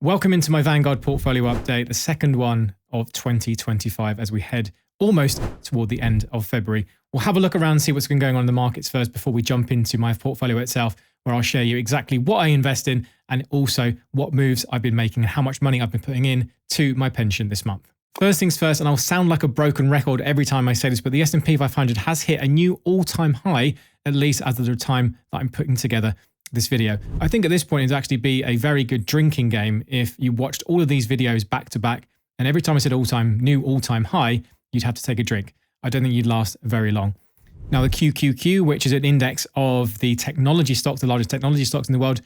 Welcome into my Vanguard portfolio update, the second one of 2025 as we head almost toward the end of February. We'll have a look around and see what's been going on in the markets first before we jump into my portfolio itself, where I'll share you exactly what I invest in and also what moves I've been making and how much money I've been putting in to my pension this month. First things first, and I'll sound like a broken record every time I say this, but the S&P 500 has hit a new all-time high, at least as of the time that I'm putting together this video. I think at this point it'd actually be a very good drinking game if you watched all of these videos back to back, and every time I said new all-time high, you'd have to take a drink. I don't think you'd last very long. Now the QQQ, which is an index of the technology stocks, the largest technology stocks in the world,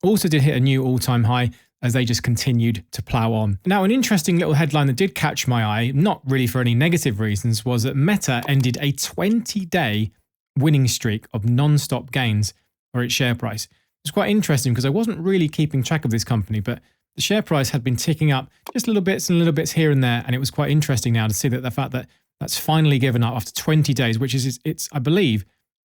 also did hit a new all-time high as they just continued to plow on. Now, an interesting little headline that did catch my eye, not really for any negative reasons, was that Meta ended a 20-day winning streak of non-stop gains for its share price. It's quite interesting because I wasn't really keeping track of this company, but the share price had been ticking up just little bits and little bits here and there, and it was quite interesting now to see that the fact that that's finally given up after 20 days, which is I believe,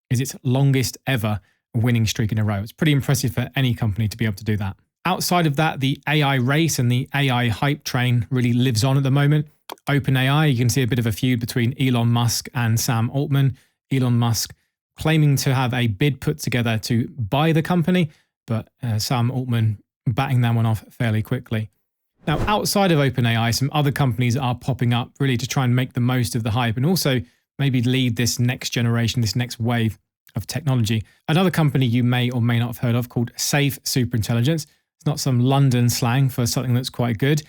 is its longest ever winning streak in a row. It's pretty impressive for any company to be able to do that. Outside of that, the AI race and the AI hype train really lives on at the moment. OpenAI, you can see a bit of a feud between Elon Musk and Sam Altman. Elon Musk claiming to have a bid put together to buy the company, but Sam Altman batting that one off fairly quickly. Now, outside of OpenAI, some other companies are popping up really to try and make the most of the hype and also maybe lead this next generation, this next wave of technology. Another company you may or may not have heard of called Safe Superintelligence. It's not some London slang for something that's quite good.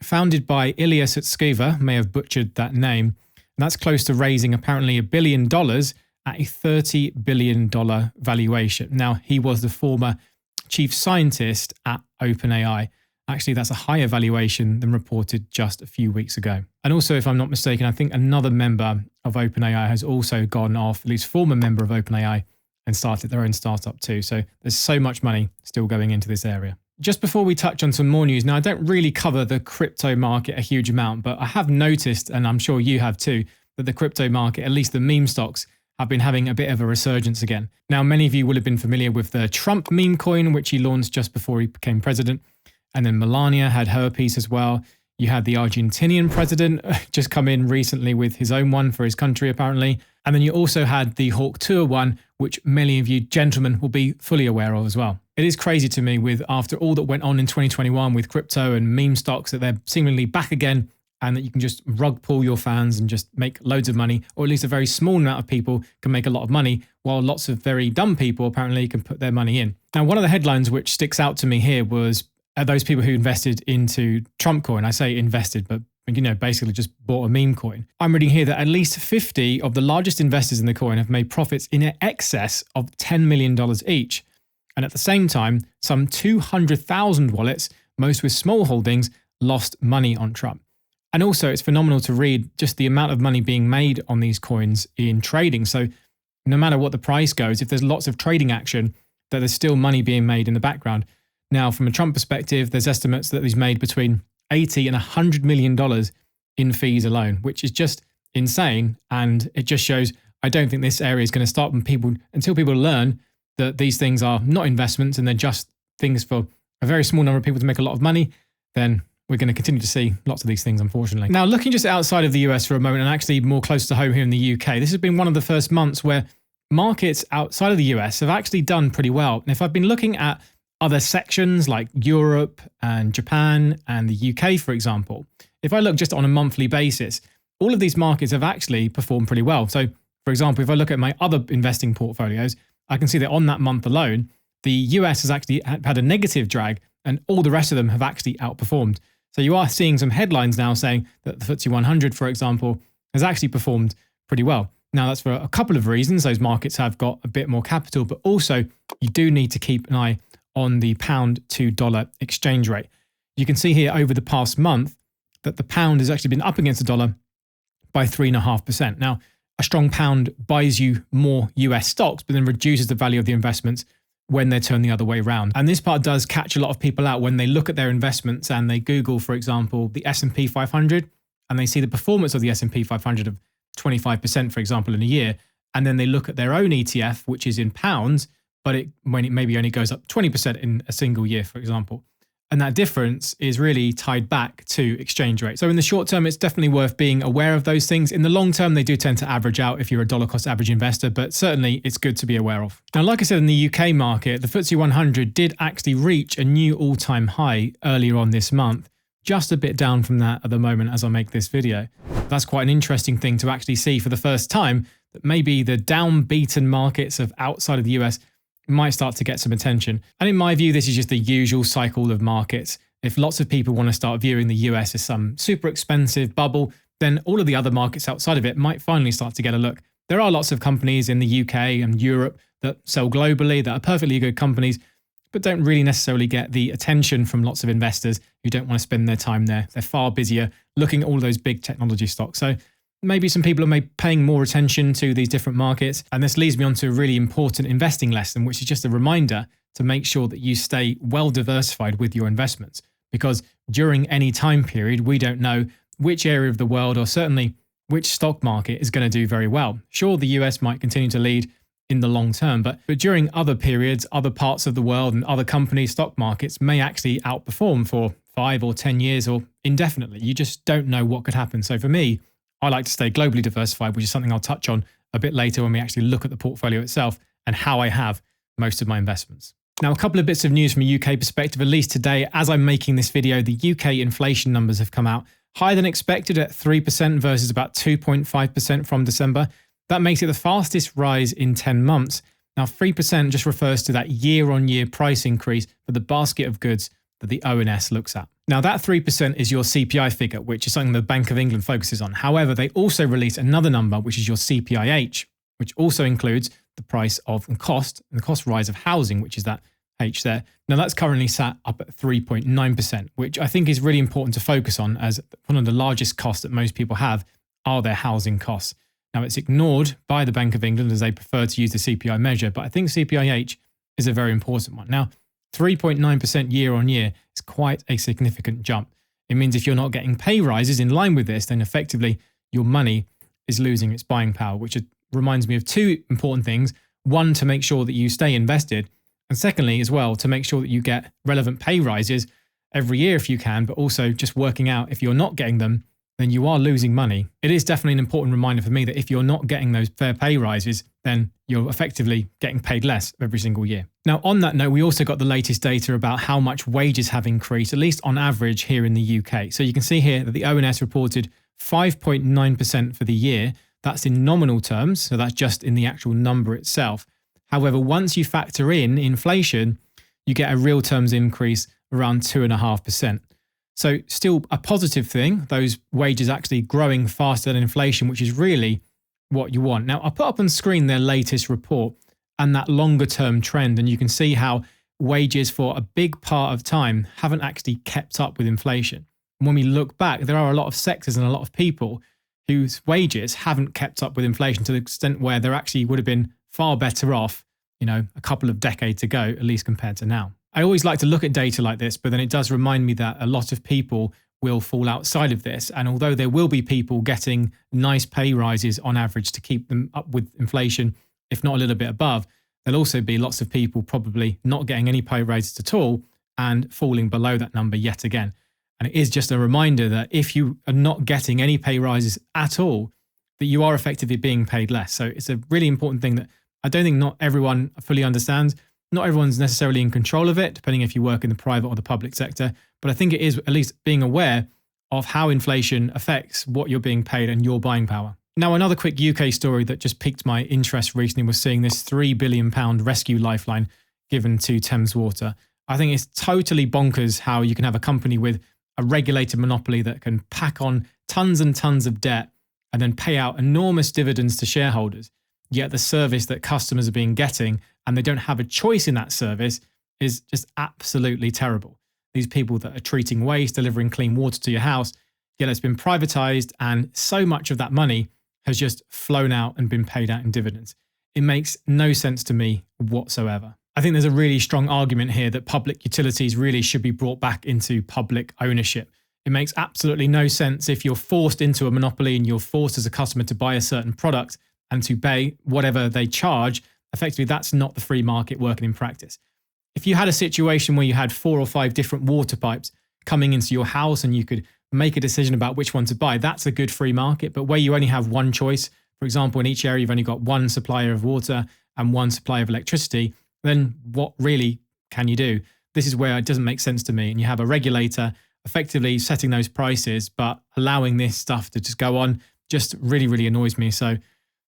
Founded by Ilya Sutskever, may have butchered that name. And that's close to raising apparently $1 billion at a $30 billion valuation. Now, he was the former chief scientist at OpenAI. Actually, that's a higher valuation than reported just a few weeks ago. And also, if I'm not mistaken, I think another member of OpenAI has also gone off, at least former member of OpenAI, and started their own startup too. So there's so much money still going into this area. Just before we touch on some more news, now I don't really cover the crypto market a huge amount, but I have noticed, and I'm sure you have too, that the crypto market, at least the meme stocks, have been having a bit of a resurgence again. Now, many of you will have been familiar with the Trump meme coin, which he launched just before he became president. And then Melania had her piece as well. You had the Argentinian president just come in recently with his own one for his country, apparently. And then you also had the Hawk Tour one, which many of you gentlemen will be fully aware of as well. It is crazy to me with after all that went on in 2021 with crypto and meme stocks that they're seemingly back again and that you can just rug pull your fans and just make loads of money, or at least a very small amount of people can make a lot of money, while lots of very dumb people apparently can put their money in. Now, one of the headlines which sticks out to me here was those people who invested into Trump coin. I say invested, but basically just bought a meme coin. I'm reading here that at least 50 of the largest investors in the coin have made profits in excess of $10 million each. And at the same time, some 200,000 wallets, most with small holdings, lost money on Trump. And also, it's phenomenal to read just the amount of money being made on these coins in trading. So no matter what the price goes, if there's lots of trading action, that there's still money being made in the background. Now, from a Trump perspective, there's estimates that he's made between $80 and $100 million in fees alone, which is just insane. And it just shows, I don't think this area is going to stop until people learn that these things are not investments and they're just things for a very small number of people to make a lot of money, then we're going to continue to see lots of these things, unfortunately. Now, looking just outside of the US for a moment and actually more close to home here in the UK, this has been one of the first months where markets outside of the US have actually done pretty well. And if I've been looking at other sections like Europe and Japan and the UK, for example, if I look just on a monthly basis, all of these markets have actually performed pretty well. So, for example, if I look at my other investing portfolios, I can see that on that month alone, the US has actually had a negative drag and all the rest of them have actually outperformed. So you are seeing some headlines now saying that the FTSE 100, for example, has actually performed pretty well. Now, that's for a couple of reasons. Those markets have got a bit more capital, but also you do need to keep an eye on the pound to dollar exchange rate. You can see here over the past month that the pound has actually been up against the dollar by 3.5%. Now, a strong pound buys you more US stocks, but then reduces the value of the investments when they're turned the other way around. And this part does catch a lot of people out when they look at their investments and they Google, for example, the S&P 500, and they see the performance of the S&P 500 of 25%, for example, in a year. And then they look at their own ETF, which is in pounds, but when it maybe only goes up 20% in a single year, for example. And that difference is really tied back to exchange rate. So in the short term, it's definitely worth being aware of those things. In the long term, they do tend to average out if you're a dollar cost average investor, but certainly it's good to be aware of. Now, like I said, in the UK market, the FTSE 100 did actually reach a new all-time high earlier on this month, just a bit down from that at the moment as I make this video. That's quite an interesting thing to actually see for the first time, that maybe the downbeaten markets of outside of the US might start to get some attention. And in my view, this is just the usual cycle of markets. If lots of people want to start viewing the US as some super expensive bubble, then all of the other markets outside of it might finally start to get a look. There are lots of companies in the UK and Europe that sell globally that are perfectly good companies, but don't really necessarily get the attention from lots of investors who don't want to spend their time there. They're far busier looking at all those big technology stocks. So maybe some people are paying more attention to these different markets. And this leads me on to a really important investing lesson, which is just a reminder to make sure that you stay well diversified with your investments. Because during any time period, we don't know which area of the world, or certainly which stock market, is going to do very well. Sure, the US might continue to lead in the long term, but during other periods, other parts of the world and other companies' stock markets may actually outperform for 5 or 10 years or indefinitely. You just don't know what could happen. So for me, I like to stay globally diversified, which is something I'll touch on a bit later when we actually look at the portfolio itself and how I have most of my investments. Now, a couple of bits of news from a UK perspective, at least today, as I'm making this video, the UK inflation numbers have come out higher than expected at 3% versus about 2.5% from December. That makes it the fastest rise in 10 months. Now, 3% just refers to that year-on-year price increase for the basket of goods that the ONS looks at. Now, that 3% is your CPI figure, which is something the Bank of England focuses on. However, they also release another number, which is your CPIH, which also includes the price of and the cost rise of housing, which is that H there. Now, that's currently sat up at 3.9%, which I think is really important to focus on, as one of the largest costs that most people have are their housing costs. Now, it's ignored by the Bank of England as they prefer to use the CPI measure, but I think CPIH is a very important one. Now, 3.9% year on year is quite a significant jump. It means if you're not getting pay rises in line with this, then effectively your money is losing its buying power, which reminds me of two important things. One, to make sure that you stay invested. And secondly, as well, to make sure that you get relevant pay rises every year if you can, but also just working out if you're not getting them, then you are losing money. It is definitely an important reminder for me that if you're not getting those fair pay rises, then you're effectively getting paid less every single year. Now, on that note, we also got the latest data about how much wages have increased, at least on average here in the UK. So you can see here that the ONS reported 5.9% for the year. That's in nominal terms, so that's just in the actual number itself. However, once you factor in inflation, you get a real terms increase around 2.5%. So still a positive thing, those wages actually growing faster than inflation, which is really what you want. Now, I'll put up on screen their latest report and that longer term trend, and you can see how wages for a big part of time haven't actually kept up with inflation. And when we look back, there are a lot of sectors and a lot of people whose wages haven't kept up with inflation to the extent where there actually would have been far better off, a couple of decades ago, at least compared to now. I always like to look at data like this, but then it does remind me that a lot of people will fall outside of this. And although there will be people getting nice pay rises on average to keep them up with inflation, if not a little bit above, there'll also be lots of people probably not getting any pay rises at all and falling below that number yet again. And it is just a reminder that if you are not getting any pay rises at all, that you are effectively being paid less. So it's a really important thing that I don't think not everyone fully understands. Not everyone's necessarily in control of it, depending if you work in the private or the public sector. But I think it is at least being aware of how inflation affects what you're being paid and your buying power. Now, another quick UK story that just piqued my interest recently was seeing this £3 billion rescue lifeline given to Thames Water. I think it's totally bonkers how you can have a company with a regulated monopoly that can pack on tons and tons of debt and then pay out enormous dividends to shareholders. Yet the service that customers are being getting, and they don't have a choice in that service, is just absolutely terrible. These people that are treating waste, delivering clean water to your house, yet it's been privatized and so much of that money has just flown out and been paid out in dividends. It makes no sense to me whatsoever. I think there's a really strong argument here that public utilities really should be brought back into public ownership. It makes absolutely no sense if you're forced into a monopoly and you're forced as a customer to buy a certain product and to pay whatever they charge. Effectively, that's not the free market working in practice. If you had a situation where you had 4 or 5 different water pipes coming into your house and you could make a decision about which one to buy, that's a good free market. But where you only have one choice, for example, in each area, you've only got one supplier of water and one supplier of electricity, then what really can you do? This is where it doesn't make sense to me. And you have a regulator effectively setting those prices, but allowing this stuff to just go on just really, really annoys me. So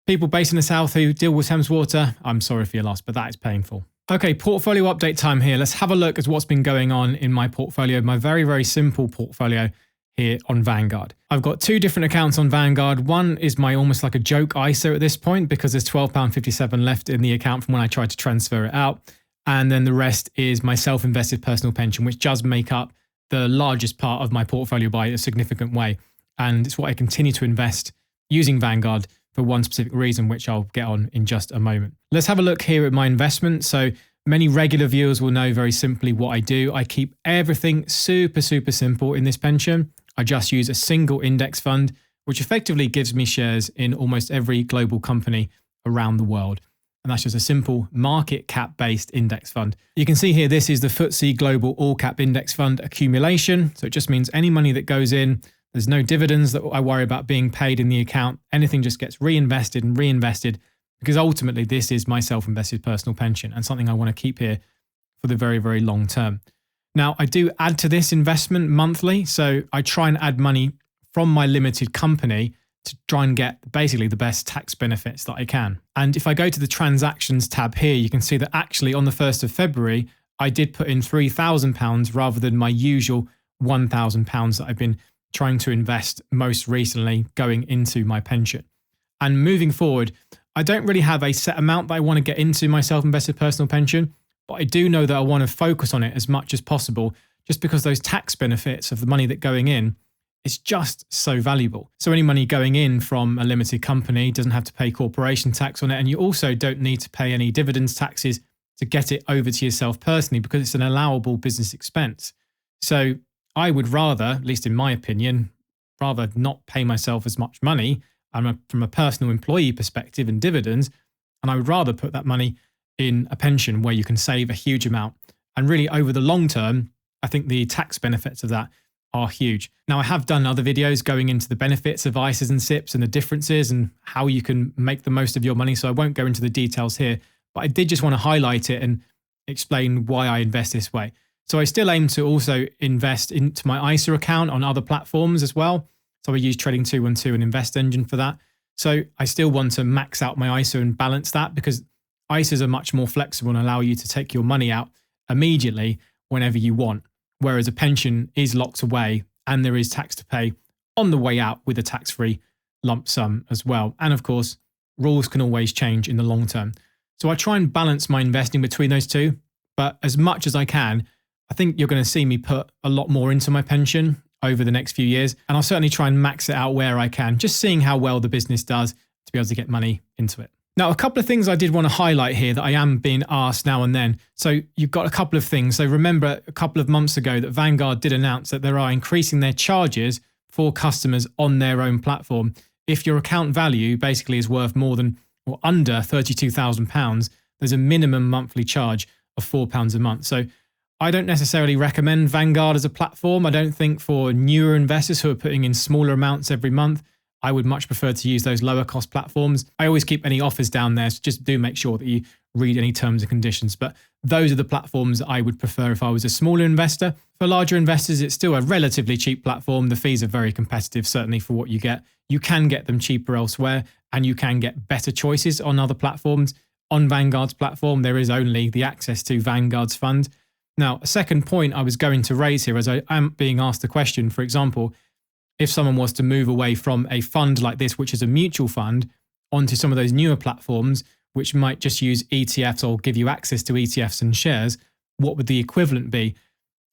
people based in the South who deal with Thames Water, I'm sorry for your loss, but that is painful. Okay, portfolio update time here. Let's have a look at what's been going on in my portfolio, my very, very simple portfolio here on Vanguard. I've got 2 different accounts on Vanguard. One is my almost like a joke ISA at this point because there's £12.57 left in the account from when I tried to transfer it out. And then the rest is my self-invested personal pension, which does make up the largest part of my portfolio by a significant way. And it's what I continue to invest using Vanguard for one specific reason, which I'll get on in just a moment. Let's have a look here at my investments. So many regular viewers will know very simply what I do. I keep everything super, super simple in this pension. I just use a single index fund, which effectively gives me shares in almost every global company around the world. And that's just a simple market cap based index fund. You can see here, this is the FTSE Global All Cap Index Fund accumulation. So it just means any money that goes in, there's no dividends that I worry about being paid in the account. Anything just gets reinvested and reinvested because ultimately this is my self-invested personal pension and something I want to keep here for the very, very long term. Now, I do add to this investment monthly. So I try and add money from my limited company to try and get basically the best tax benefits that I can. And if I go to the transactions tab here, you can see that actually on the 1st of February, I did put in £3,000 rather than my usual £1,000 that I've been trying to invest most recently going into my pension. And moving forward, I don't really have a set amount that I want to get into my self-invested personal pension, but I do know that I want to focus on it as much as possible just because those tax benefits of the money that going in is just so valuable. So any money going in from a limited company doesn't have to pay corporation tax on it. And you also don't need to pay any dividends taxes to get it over to yourself personally because it's an allowable business expense. So I would rather, at least in my opinion, rather not pay myself as much money from a personal employee perspective in dividends. And I would rather put that money in a pension where you can save a huge amount. And really over the long term, I think the tax benefits of that are huge. Now, I have done other videos going into the benefits of ISAs and SIPs and the differences and how you can make the most of your money. So I won't go into the details here, but I did just want to highlight it and explain why I invest this way. So I still aim to also invest into my ISA account on other platforms as well. So I use Trading 212 and InvestEngine for that. So I still want to max out my ISA and balance that because ISAs are much more flexible and allow you to take your money out immediately whenever you want. Whereas a pension is locked away and there is tax to pay on the way out with a tax-free lump sum as well. And of course, rules can always change in the long term. So I try and balance my investing between those two. But as much as I can, I think you're going to see me put a lot more into my pension over the next few years. And I'll certainly try and max it out where I can, just seeing how well the business does to be able to get money into it. Now, a couple of things I did want to highlight here that I am being asked now and then. So you've got a couple of things. So remember a couple of months ago that Vanguard did announce that they are increasing their charges for customers on their own platform. If your account value basically is worth more than or under £32,000, there's a minimum monthly charge of £4 a month. So I don't necessarily recommend Vanguard as a platform. I don't think for newer investors who are putting in smaller amounts every month, I would much prefer to use those lower cost platforms. I always keep any offers down there, so just do make sure that you read any terms and conditions. But those are the platforms that I would prefer if I was a smaller investor. For larger investors, it's still a relatively cheap platform. The fees are very competitive, certainly for what you get. You can get them cheaper elsewhere, and you can get better choices on other platforms. On Vanguard's platform, there is only the access to Vanguard's fund. Now, a second point I was going to raise here as I am being asked the question, for example, if someone was to move away from a fund like this, which is a mutual fund, onto some of those newer platforms, which might just use ETFs or give you access to ETFs and shares, what would the equivalent be?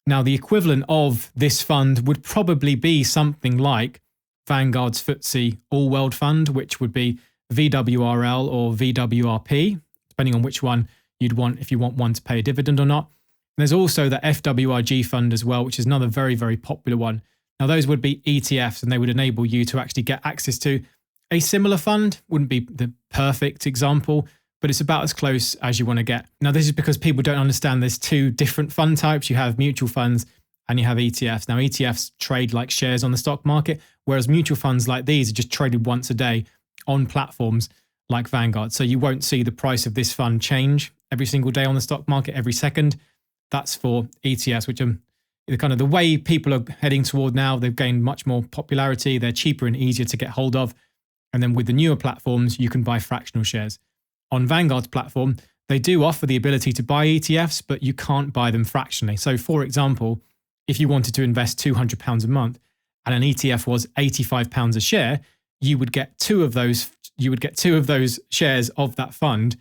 Now, the equivalent of this fund would probably be something like Vanguard's FTSE All World Fund, which would be VWRL or VWRP, depending on which one you'd want, if you want one to pay a dividend or not. And there's also the FWRG fund as well, which is another very, very popular one. Now, those would be ETFs, and they would enable you to actually get access to a similar fund. Wouldn't be the perfect example, but it's about as close as you want to get. Now, this is because people don't understand there's two different fund types. You have mutual funds and you have ETFs. Now, ETFs trade like shares on the stock market, whereas mutual funds like these are just traded once a day on platforms like Vanguard. So you won't see the price of this fund change every single day on the stock market, every second. That's for ETFs, which are kind of the way people are heading toward now. They've gained much more popularity. They're cheaper and easier to get hold of. And then with the newer platforms, you can buy fractional shares. On Vanguard's platform, they do offer the ability to buy ETFs, but you can't buy them fractionally. So for example, if you wanted to invest £200 a month and an ETF was £85 a share, you would get two of those shares of that fund,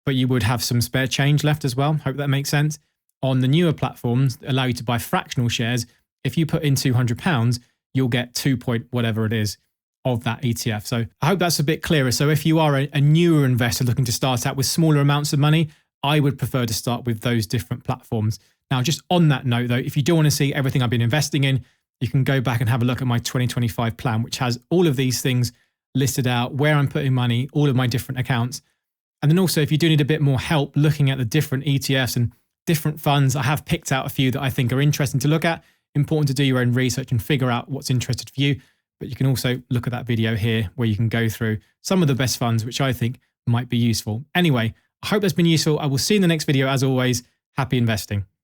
but you would have some spare change left as well. Hope that makes sense. On the newer platforms that allow you to buy fractional shares, if you put in £200, you'll get 2 point whatever it is of that ETF. So I hope that's a bit clearer. So if you are a newer investor looking to start out with smaller amounts of money, I would prefer to start with those different platforms. Now, just on that note though, if you do want to see everything I've been investing in, you can go back and have a look at my 2025 plan, which has all of these things listed out, where I'm putting money, all of my different accounts. And then also, if you do need a bit more help looking at the different ETFs and different funds, I have picked out a few that I think are interesting to look at. Important to do your own research and figure out what's interested for you. But you can also look at that video here where you can go through some of the best funds, which I think might be useful. Anyway, I hope that's been useful. I will see you in the next video. As always, happy investing.